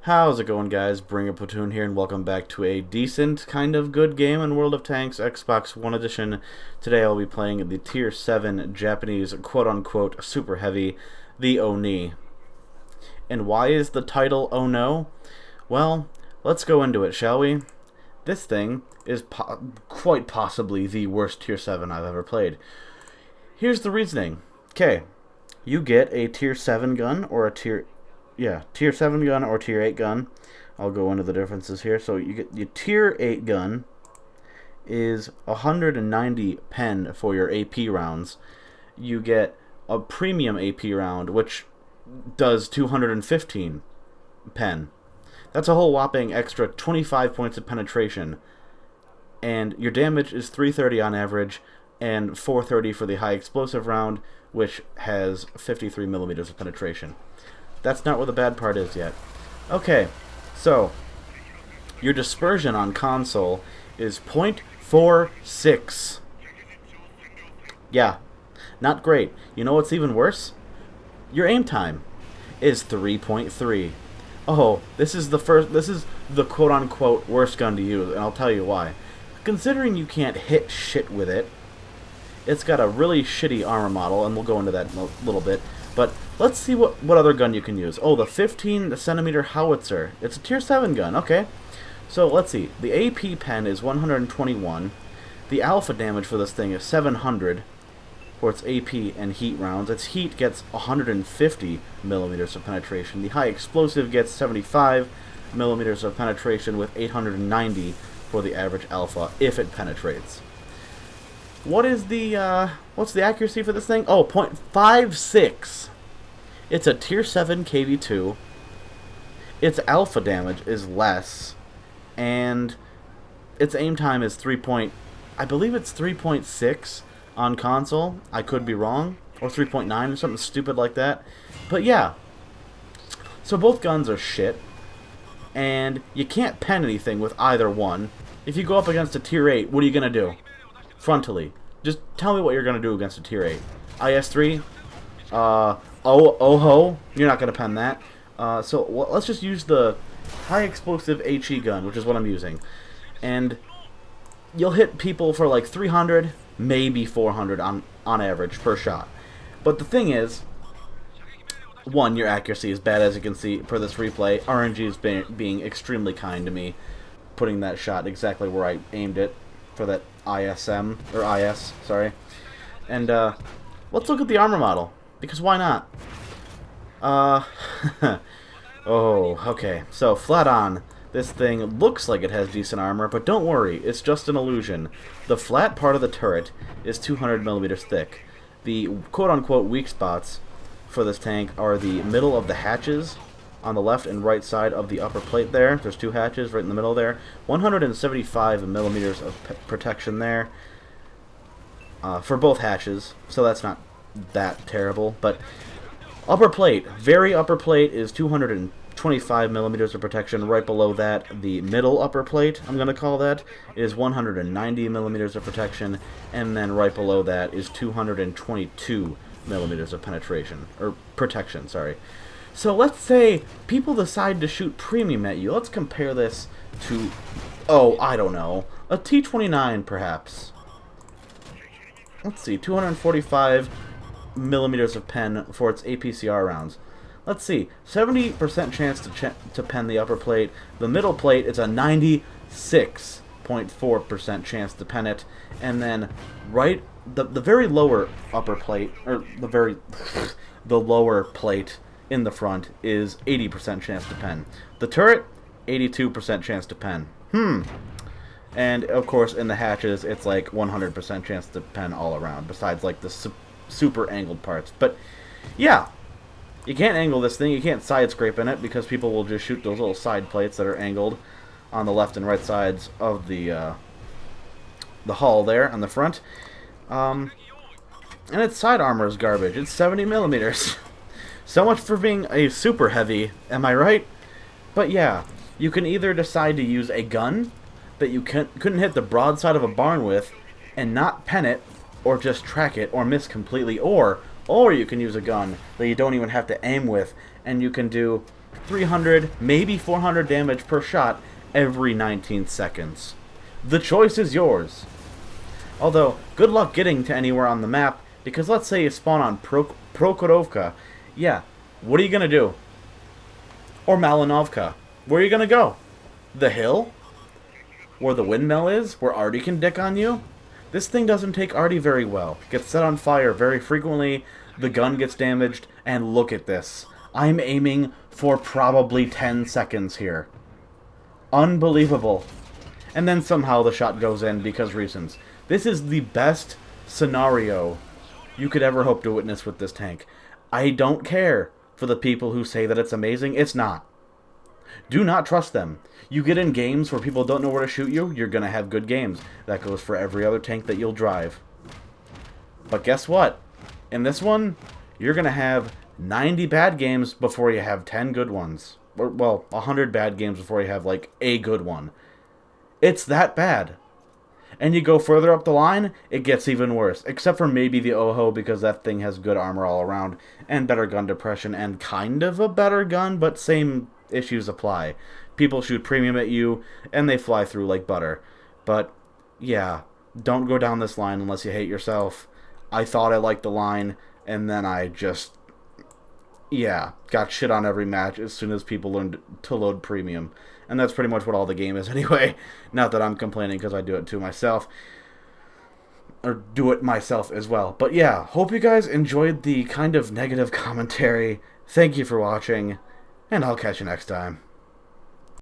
How's it going, guys? Bring a Platoon here, and welcome back to a decent, kind of good game in World of Tanks Xbox One Edition. Today I'll be playing the Tier 7 Japanese quote-unquote super heavy, the Oni. And why is the title Oh No? Well, let's go into it, shall we? This thing is quite possibly the worst Tier 7 I've ever played. Here's the reasoning. Okay, you get a Tier 7 gun or a Tier 7 gun or Tier 8 gun. I'll go into the differences here. So you get your Tier 8 gun is 190 pen for your AP rounds. You get a premium AP round, which does 215 pen. That's a whole whopping extra 25 points of penetration. And your damage is 330 on average, and 430 for the high explosive round, which has 53 millimeters of penetration. That's not where the bad part is yet. Okay, so your dispersion on console is 0.46. Yeah, not great. You know what's even worse? Your aim time is 3.3. Oh, this is the quote-unquote worst gun to use, and I'll tell you why. Considering you can't hit shit with it, it's got a really shitty armor model, and we'll go into that in a little bit. But let's see what other gun you can use. Oh, the 15-centimeter howitzer. It's a Tier 7 gun. Okay. So let's see. The AP pen is 121. The alpha damage for this thing is 700 for its AP and heat rounds. Its heat gets 150 millimeters of penetration. The high explosive gets 75 millimeters of penetration with 890 for the average alpha if it penetrates. What's the accuracy for this thing? Oh, 0.56. It's a Tier 7 KV2. Its alpha damage is less, and its aim time is I believe it's 3.6 on console. I could be wrong, or 3.9 or something stupid like that. But yeah, so both guns are shit, and you can't pen anything with either one. If you go up against a Tier 8, what are you gonna do? Frontally. Just tell me what you're going to do against a Tier 8. IS-3? Oh-ho? You're not going to pen that. So let's just use the high explosive HE gun, which is what I'm using. And you'll hit people for like 300, maybe 400 on average per shot. But the thing is, one, your accuracy is bad, as you can see for this replay. RNG is being extremely kind to me, putting that shot exactly where I aimed it for that IS, sorry. And let's look at the armor model, because why not? Oh, okay. So flat on, this thing looks like it has decent armor, but don't worry, it's just an illusion. The flat part of the turret is 200 millimeters thick. The quote-unquote weak spots for this tank are the middle of the hatches on the left and right side of the upper plate there. There's two hatches right in the middle there. 175 millimeters of protection there for both hatches, so that's not that terrible. But upper plate, very upper plate, is 225 millimeters of protection. Right below that, the middle upper plate, I'm going to call that, is 190 millimeters of protection. And then right below that is 222 millimeters of penetration, or protection, sorry. So let's say people decide to shoot premium at you. Let's compare this to, oh, I don't know, a T-29 perhaps. Let's see, 245 millimeters of pen for its APCR rounds. Let's see, 70% chance to pen the upper plate. The middle plate is a 96.4% chance to pen it. And then right, the very lower upper plate, or the lower plate in the front is 80% chance to pen. The turret, 82% chance to pen. And of course in the hatches it's like 100% chance to pen all around, besides like the super angled parts. But yeah, you can't angle this thing, you can't side scrape in it, because people will just shoot those little side plates that are angled on the left and right sides of the hull there on the front. And its side armor is garbage. It's 70 millimeters. So much for being a super heavy, am I right? But yeah, you can either decide to use a gun that you couldn't hit the broadside of a barn with and not pen it, or just track it, or miss completely, or you can use a gun that you don't even have to aim with, and you can do 300, maybe 400 damage per shot every 19 seconds. The choice is yours. Although, good luck getting to anywhere on the map, because let's say you spawn on Prokhorovka. Yeah, what are you going to do? Or Malinovka. Where are you going to go? The hill? Where the windmill is? Where Artie can dick on you? This thing doesn't take Artie very well. It gets set on fire very frequently, the gun gets damaged, and look at this. I'm aiming for probably 10 seconds here. Unbelievable. And then somehow the shot goes in because reasons. This is the best scenario you could ever hope to witness with this tank. I don't care for the people who say that it's amazing. It's not. Do not trust them. You get in games where people don't know where to shoot you, you're going to have good games. That goes for every other tank that you'll drive. But guess what? In this one, you're going to have 90 bad games before you have 10 good ones. Or, well, 100 bad games before you have, like, a good one. It's that bad. And you go further up the line, it gets even worse. Except for maybe the Oho, because that thing has good armor all around, and better gun depression, and kind of a better gun, but same issues apply. People shoot premium at you, and they fly through like butter. But, yeah, don't go down this line unless you hate yourself. I thought I liked the line, and then I just, yeah, got shit on every match as soon as people learned to load premium. And that's pretty much what all the game is anyway. Not that I'm complaining because I do it to myself. Or do it myself as well. But yeah, hope you guys enjoyed the kind of negative commentary. Thank you for watching, and I'll catch you next time.